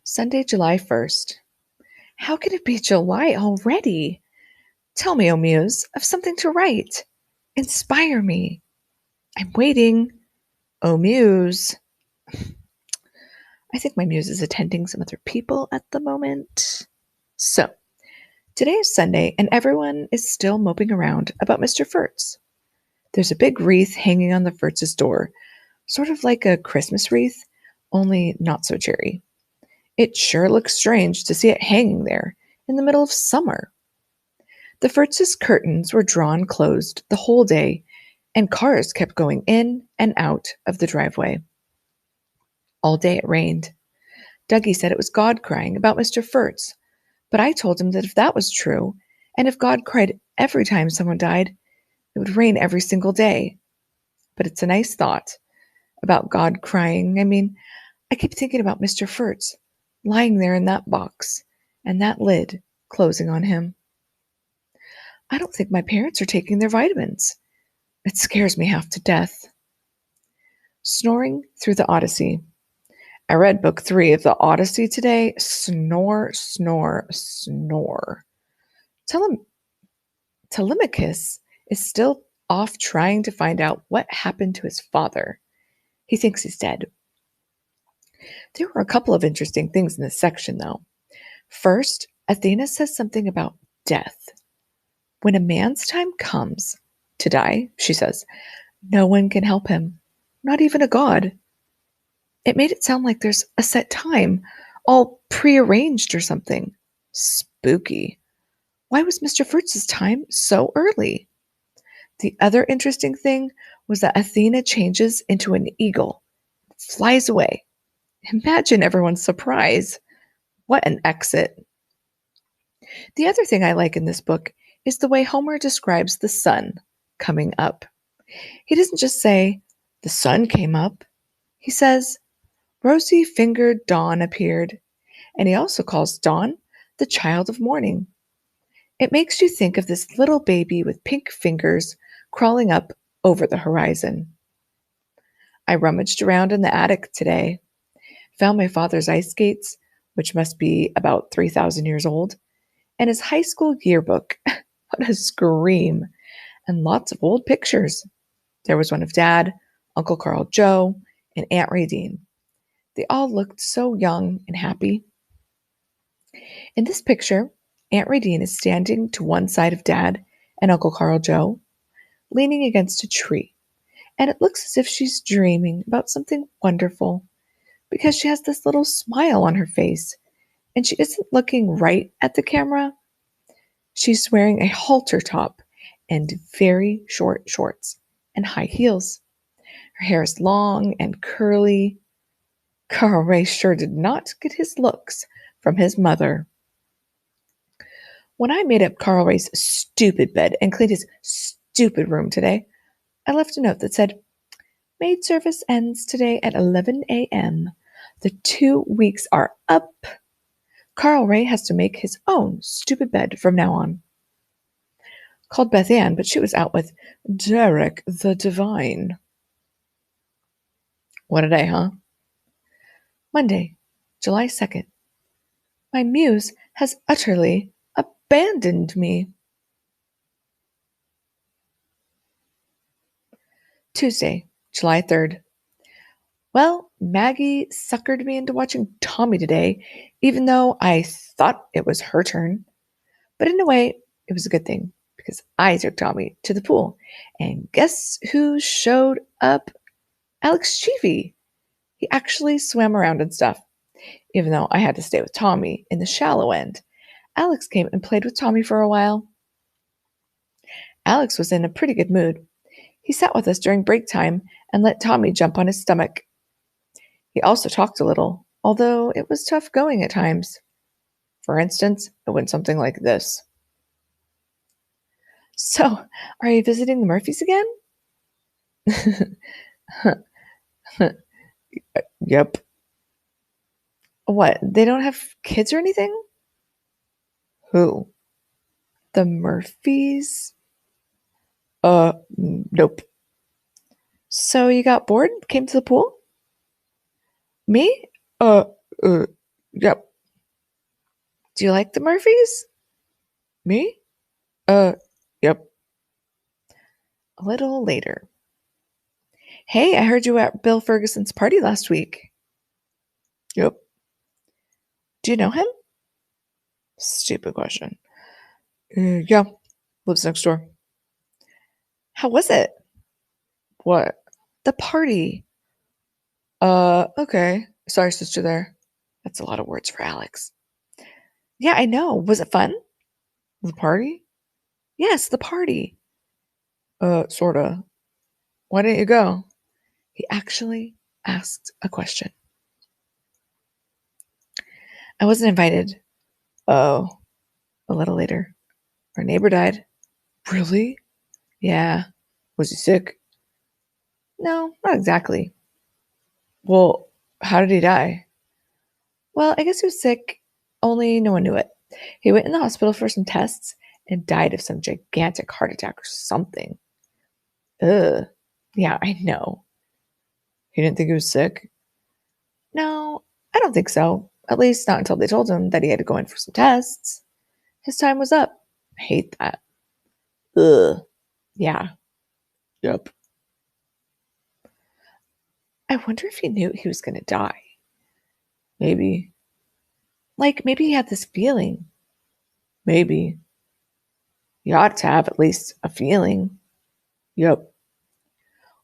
Sunday, July 1st. How can it be July already? Tell me, O Muse, of something to write. Inspire me. I'm waiting. O Muse. I think my muse is attending some other people at the moment. So, today is Sunday, and everyone is still moping around about Mr. Furtz. There's a big wreath hanging on the Furtz's door, sort of like a Christmas wreath, only not so cheery. It sure looks strange to see it hanging there in the middle of summer. The Furtz's curtains were drawn closed the whole day, and cars kept going in and out of the driveway. All day it rained. Dougie said it was God crying about Mr. Furtz, but I told him that if that was true, and if God cried every time someone died, it would rain every single day. But it's a nice thought about God crying. I keep thinking about Mr. Furtz lying there in that box and that lid closing on him. I don't think my parents are taking their vitamins. It scares me half to death. Snoring through the Odyssey. I read book 3 of the Odyssey today. Snore, snore, snore. Telemachus is still off trying to find out what happened to his father. He thinks he's dead. There were a couple of interesting things in this section, though. First, Athena says something about death. When a man's time comes to die, she says, no one can help him, not even a god. It made it sound like there's a set time, all prearranged or something. Spooky. Why was Mr. Furtz's time so early? The other interesting thing was that Athena changes into an eagle, flies away. Imagine everyone's surprise. What an exit. The other thing I like in this book is the way Homer describes the sun coming up. He doesn't just say, the sun came up. He says, rosy-fingered dawn appeared, and he also calls dawn the child of morning. It makes you think of this little baby with pink fingers crawling up over the horizon. I rummaged around in the attic today, found my father's ice skates, which must be about 3,000 years old, and his high school yearbook. What a scream! And lots of old pictures. There was one of Dad, Uncle Carl Joe, and Aunt Radine. They all looked so young and happy. In this picture, Aunt Radine is standing to one side of Dad and Uncle Carl Joe, leaning against a tree, and it looks as if she's dreaming about something wonderful, because she has this little smile on her face, and she isn't looking right at the camera. She's wearing a halter top and very short shorts and high heels. Her hair is long and curly. Carl Ray sure did not get his looks from his mother. When I made up Carl Ray's stupid bed and cleaned his stupid room today, I left a note that said, maid service ends today at 11 a.m. The 2 weeks are up. Carl Ray has to make his own stupid bed from now on. Called Beth Ann, but she was out with Derek the Divine. What a day, huh? Monday, July 2nd. My muse has utterly abandoned me. Tuesday, July 3rd. Well, Maggie suckered me into watching Tommy today, even though I thought it was her turn. But in a way, it was a good thing, because I took Tommy to the pool. And guess who showed up? Alex Cheevy. He actually swam around and stuff. Even though I had to stay with Tommy in the shallow end, Alex came and played with Tommy for a while. Alex was in a pretty good mood. He sat with us during break time and let Tommy jump on his stomach. He also talked a little, although it was tough going at times. For instance, it went something like this. So, are you visiting the Murphys again? Yep. What, they don't have kids or anything? Who? The Murphys? Nope. So you got bored? Came to the pool? Me? Uh, Yep. Do you like the Murphys? Me? Yep. A little later. Hey, I heard you were at Bill Ferguson's party last week. Yep. Do you know him? Stupid question. Yeah. Lives next door. How was it? What? The party. Okay. Sorry, sister there. That's a lot of words for Alex. Yeah, I know. Was it fun? The party? Yes, the party. Sorta. Why didn't you go? He actually asked a question. I wasn't invited. Oh, a little later. Our neighbor died. Really? Yeah. Was he sick? No, not exactly. Well, how did he die? Well, I guess he was sick, only no one knew it. He went in the hospital for some tests and died of some gigantic heart attack or something. Ugh. Yeah, I know. He didn't think he was sick? No, I don't think so. At least not until they told him that he had to go in for some tests. His time was up. I hate that. Ugh. Yeah. Yep. I wonder if he knew he was going to die. Maybe. Like, maybe he had this feeling. Maybe. You ought to have at least a feeling. Yep.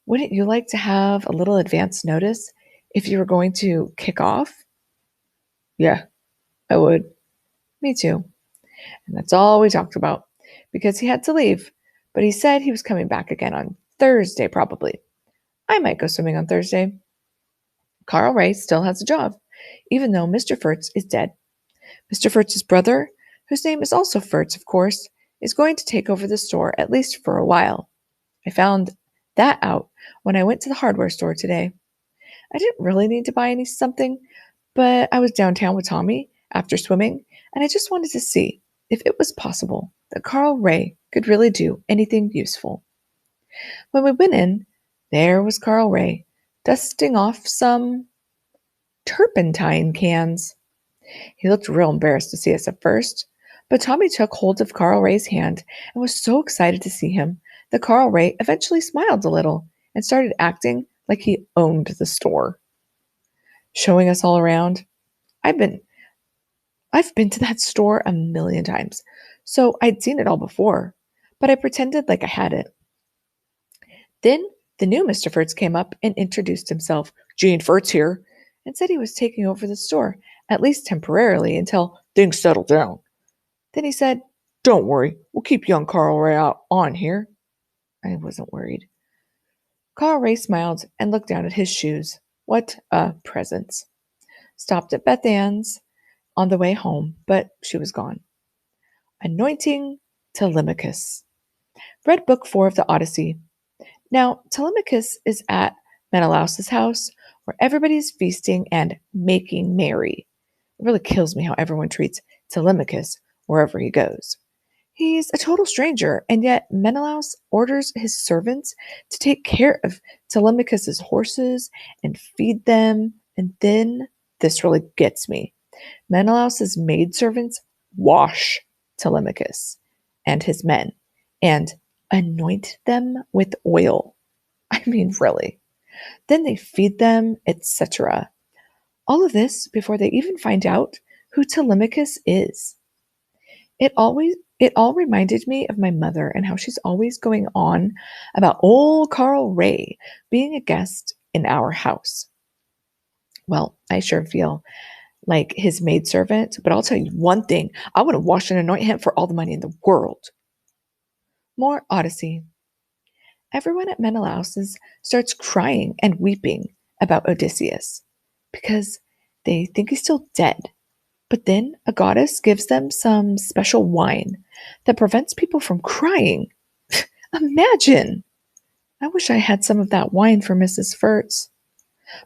Wouldn't you like to have a little advance notice if you were going to kick off? Yeah, I would. Me too. And that's all we talked about because he had to leave. But he said he was coming back again on Thursday, probably. I might go swimming on Thursday. Carl Ray still has a job, even though Mr. Furtz is dead. Mr. Furtz's brother, whose name is also Furtz, of course, is going to take over the store at least for a while. I found that out when I went to the hardware store today. I didn't really need to buy any something, but I was downtown with Tommy after swimming, and I just wanted to see if it was possible that Carl Ray could really do anything useful. When we went in, there was Carl Ray, dusting off some turpentine cans. He looked real embarrassed to see us at first, but Tommy took hold of Carl Ray's hand and was so excited to see him that Carl Ray eventually smiled a little and started acting like he owned the store. Showing us all around. I've been I've been to that store a million times, so I'd seen it all before, but I pretended like I hadn't. Then the new Mr. Furtz came up and introduced himself. Gene Furtz here, and said he was taking over the store, at least temporarily until things settle down. Then he said, "Don't worry, we'll keep young Carl Ray out on here." I wasn't worried. Carl Ray smiled and looked down at his shoes. What a presence. Stopped at Beth Ann's on the way home, but she was gone. Anointing Telemachus. Read Book 4 of the Odyssey. Now, Telemachus is at Menelaus's house, where everybody's feasting and making merry. It really kills me how everyone treats Telemachus wherever he goes. He's a total stranger, and yet Menelaus orders his servants to take care of Telemachus's horses and feed them, and then, this really gets me, Menelaus's maidservants wash Telemachus and his men and anoint them with oil. I mean, really. Then they feed them, etc. All of this before they even find out who Telemachus is. It all reminded me of my mother and how she's always going on about old Carl Ray being a guest in our house. Well, I sure feel like his maidservant, but I'll tell you one thing, I would have wash and anoint him for all the money in the world. More Odyssey. Everyone at Menelaus's starts crying and weeping about Odysseus because they think he's still dead. But then a goddess gives them some special wine that prevents people from crying. Imagine! I wish I had some of that wine for Mrs. Furtz.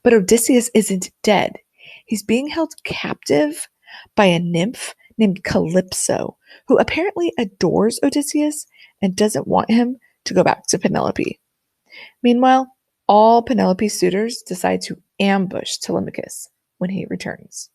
But Odysseus isn't dead. He's being held captive by a nymph named Calypso, who apparently adores Odysseus and doesn't want him to go back to Penelope. Meanwhile, all Penelope's suitors decide to ambush Telemachus when he returns.